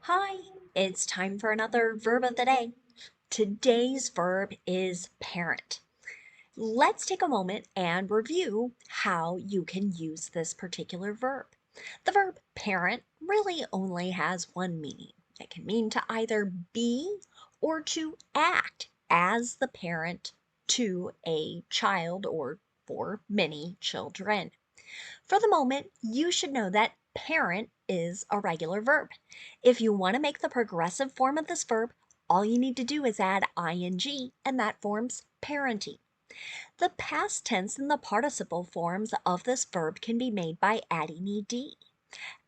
Hi, it's time for another verb of the day. Today's verb is parent. Let's take a moment and review how you can use this particular verb. The verb parent really only has one meaning. It can mean to either be or to act as the parent to a child or for many children. For the moment, you should know that parent is a regular verb. If you want to make the progressive form of this verb, all you need to do is add ing, and that forms parenting. The past tense and the participle forms of this verb can be made by adding ed.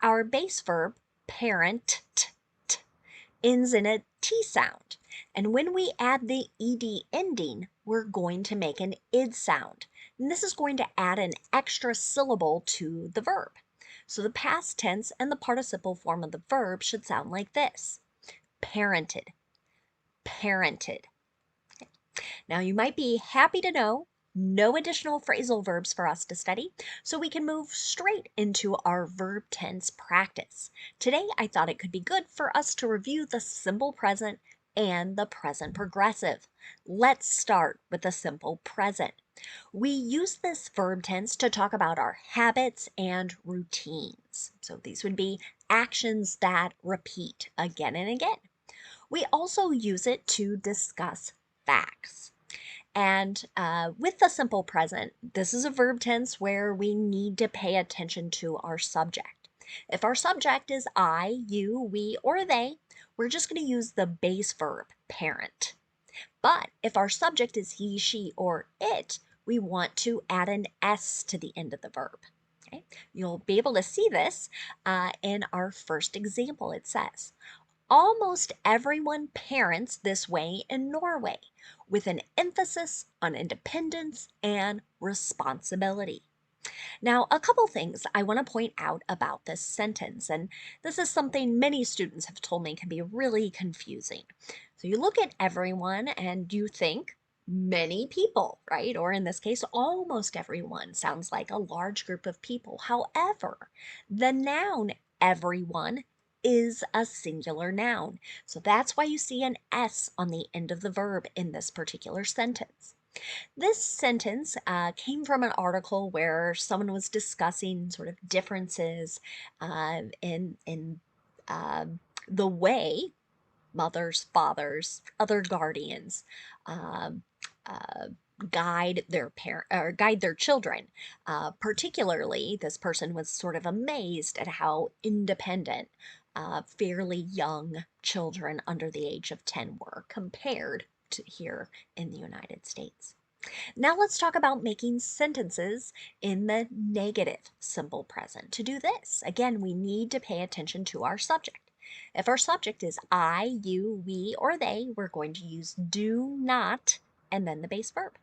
Our base verb, parent, ends in a T sound. And when we add the ed ending, we're going to make an id sound. And this is going to add an extra syllable to the verb. So the past tense and the participle form of the verb should sound like this: parented, parented. Now you might be happy to know no additional phrasal verbs for us to study, so we can move straight into our verb tense practice. Today I thought it could be good for us to review the simple present and the present progressive. Let's start with the simple present. We use this verb tense to talk about our habits and routines. So these would be actions that repeat again and again. We also use it to discuss facts. And with the simple present, this is a verb tense where we need to pay attention to our subject. If our subject is I, you, we, or they, we're just going to use the base verb, parent. But if our subject is he, she, or it, we want to add an S to the end of the verb. Okay? You'll be able to see this in our first example. It says, almost everyone parents this way in Norway, with an emphasis on independence and responsibility. Now, a couple things I want to point out about this sentence, and this is something many students have told me can be really confusing. So you look at everyone and you think many people, right? Or in this case, almost everyone sounds like a large group of people. However, the noun everyone is a singular noun. So that's why you see an S on the end of the verb in this particular sentence. This sentence came from an article where someone was discussing sort of differences in uh, the way mothers, fathers, other guardians um, uh, guide their children. Particularly, this person was sort of amazed at how independent fairly young children under the age of 10 were compared to here in the United States. Now let's talk about making sentences in the negative simple present. To do this, again, we need to pay attention to our subject. If our subject is I, you, we, or they, we're going to use do not and then the base verb.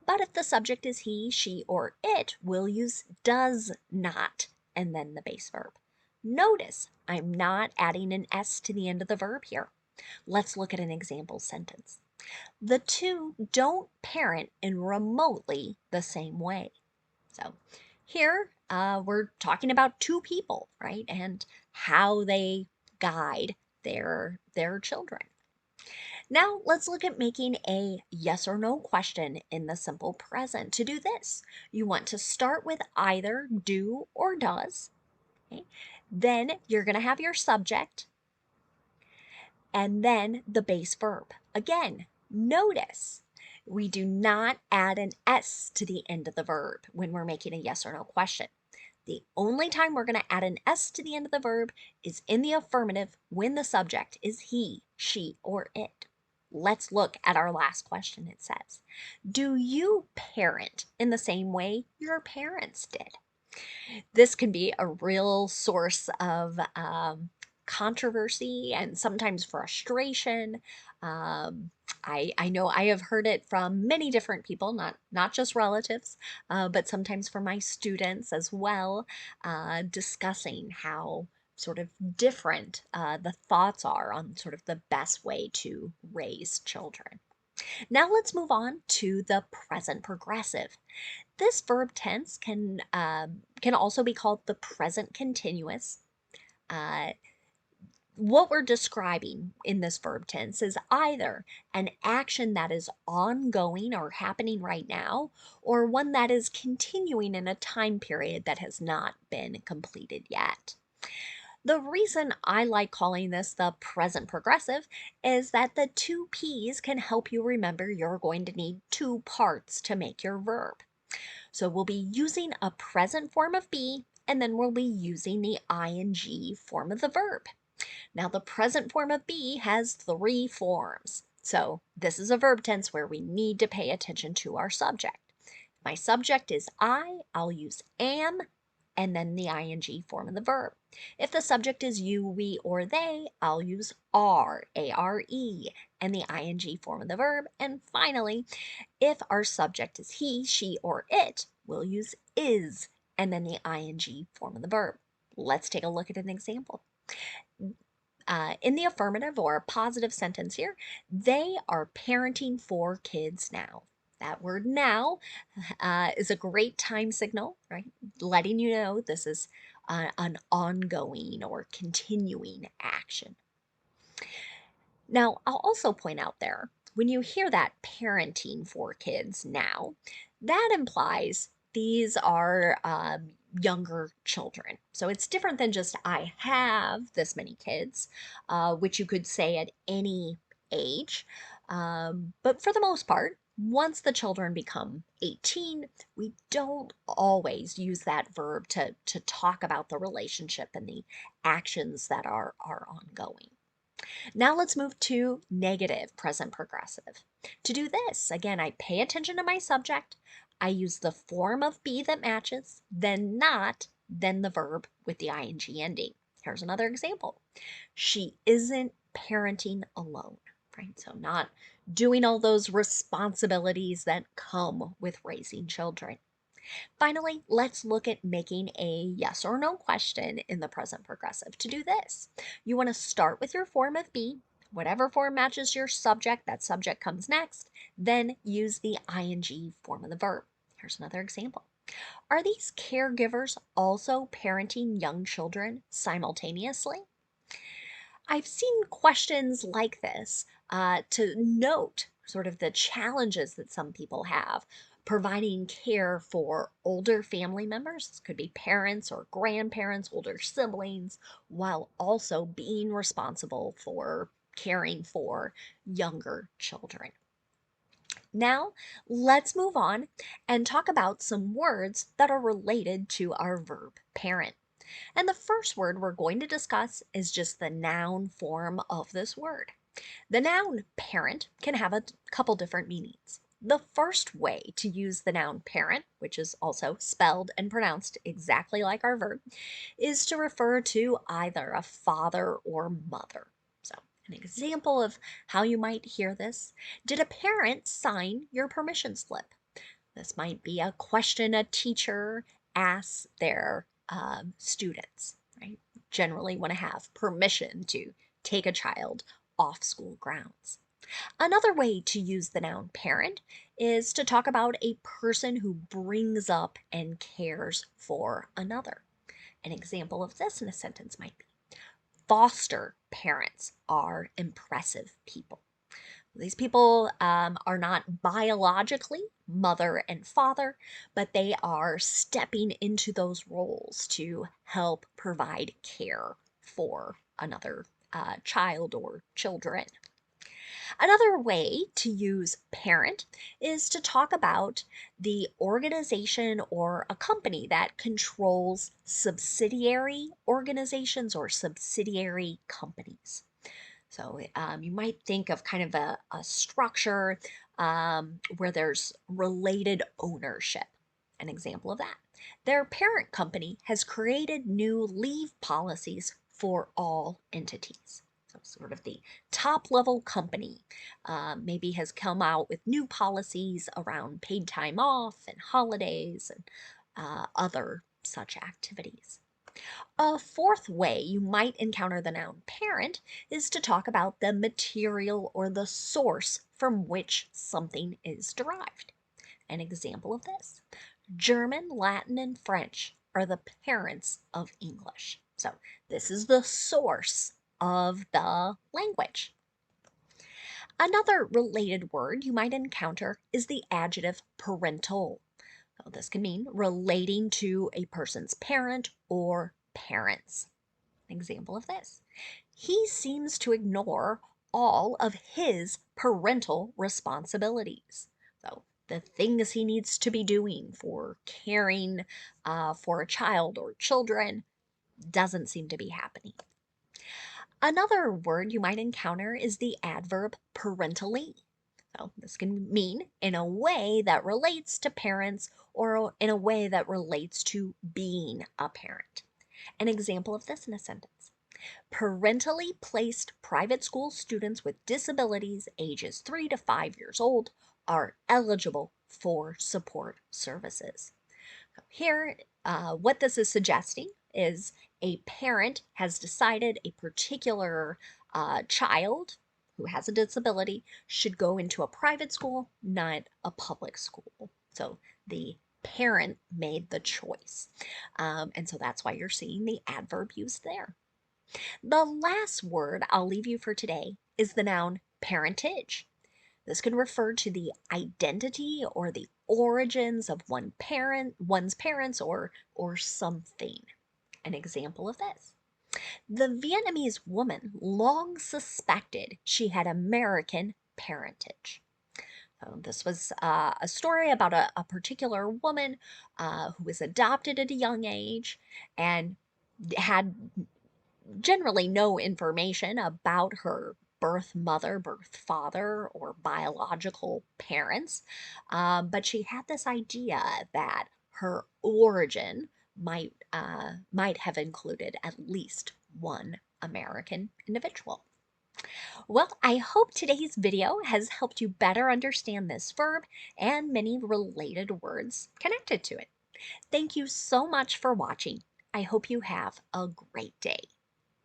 But if the subject is he, she, or it, we'll use does not and then the base verb. Notice I'm not adding an S to the end of the verb here. Let's look at an example sentence. The two don't parent in remotely the same way. So here we're talking about two people, right? And how they guide their children. Now let's look at making a yes or no question in the simple present. To do this, you want to start with either do or does. Okay? Then you're going to have your subject and then the base verb. Again, notice we do not add an S to the end of the verb when we're making a yes or no question. The only time we're going to add an S to the end of the verb is in the affirmative when the subject is he, she, or it. Let's look at our last question. It says, do you parent in the same way your parents did? This can be a real source of controversy and sometimes frustration. Um, I know I have heard it from many different people, not just relatives, but sometimes from my students as well, discussing how sort of different the thoughts are on sort of the best way to raise children. Now let's move on to the present progressive. This verb tense can also be called the present continuous. Uh, what we're describing in this verb tense is either an action that is ongoing or happening right now, or one that is continuing in a time period that has not been completed yet. The reason I like calling this the present progressive is that the two P's can help you remember you're going to need two parts to make your verb. So we'll be using a present form of be, and then we'll be using the ing form of the verb. Now, the present form of be has three forms. So this is a verb tense where we need to pay attention to our subject. If my subject is I'll use am and then the ing form of the verb. If the subject is you, we, or they, I'll use are, A-R-E, and the ing form of the verb. And finally, if our subject is he, she, or it, we'll use is and then the ing form of the verb. Let's take a look at an example. In the affirmative or positive sentence here, they are parenting 4 kids now. That word now is a great time signal, right? Letting you know this is an ongoing or continuing action. Now, I'll also point out there, when you hear that parenting 4 kids now, that implies these are younger children. So it's different than just I have this many kids, which you could say at any age. But for the most part, once the children become 18, we don't always use that verb to talk about the relationship and the actions that are ongoing. Now let's move to negative present progressive. To do this, again, I pay attention to my subject, I use the form of be that matches, then not, then the verb with the ing ending. Here's another example. She isn't parenting alone, right? So not doing all those responsibilities that come with raising children. Finally, let's look at making a yes or no question in the present progressive. To do this, you want to start with your form of be, whatever form matches your subject, that subject comes next, then use the ing form of the verb. Here's another example. Are these caregivers also parenting young children simultaneously? I've seen questions like this to note sort of the challenges that some people have providing care for older family members. This could be parents or grandparents, older siblings, while also being responsible for caring for younger children. Now, let's move on and talk about some words that are related to our verb parent. And the first word we're going to discuss is just the noun form of this word. The noun parent can have a couple different meanings. The first way to use the noun parent, which is also spelled and pronounced exactly like our verb, is to refer to either a father or mother. So, an example of how you might hear this: did a parent sign your permission slip? This might be a question a teacher asks their students, right? Generally want to have permission to take a child off school grounds. Another way to use the noun parent is to talk about a person who brings up and cares for another. An example of this in a sentence might be, foster parents are impressive people. These people are not biologically mother and father, but they are stepping into those roles to help provide care for another child or children. Another way to use parent is to talk about the organization or a company that controls subsidiary organizations or subsidiary companies. So you might think of kind of a structure where there's related ownership. An example of that. Their parent company has created new leave policies for all entities. So, sort of the top level company maybe has come out with new policies around paid time off and holidays and other such activities. A fourth way you might encounter the noun parent is to talk about the material or the source from which something is derived. An example of this: German, Latin, and French are the parents of English. So this is the source of the language. Another related word you might encounter is the adjective parental. So this can mean relating to a person's parent or parents. An example of this: he seems to ignore all of his parental responsibilities. So the things he needs to be doing for caring for a child or children doesn't seem to be happening. Another word you might encounter is the adverb parentally. So this can mean in a way that relates to parents or in a way that relates to being a parent. An example of this in a sentence: parentally placed private school students with disabilities ages 3 to 5 years old are eligible for support services. Here, what this is suggesting is a parent has decided a particular child who has a disability should go into a private school, not a public school. So the parent made the choice. And so that's why you're seeing the adverb used there. The last word I'll leave you for today is the noun parentage. This can refer to the identity or the origins of one's parents or something. An example of this: the Vietnamese woman long suspected she had American parentage. This was a story about a particular woman who was adopted at a young age and had generally no information about her birth mother, birth father, or biological parents, but she had this idea that her origin might have included at least one American individual. Well, I hope today's video has helped you better understand this verb and many related words connected to it. Thank you so much for watching. I hope you have a great day.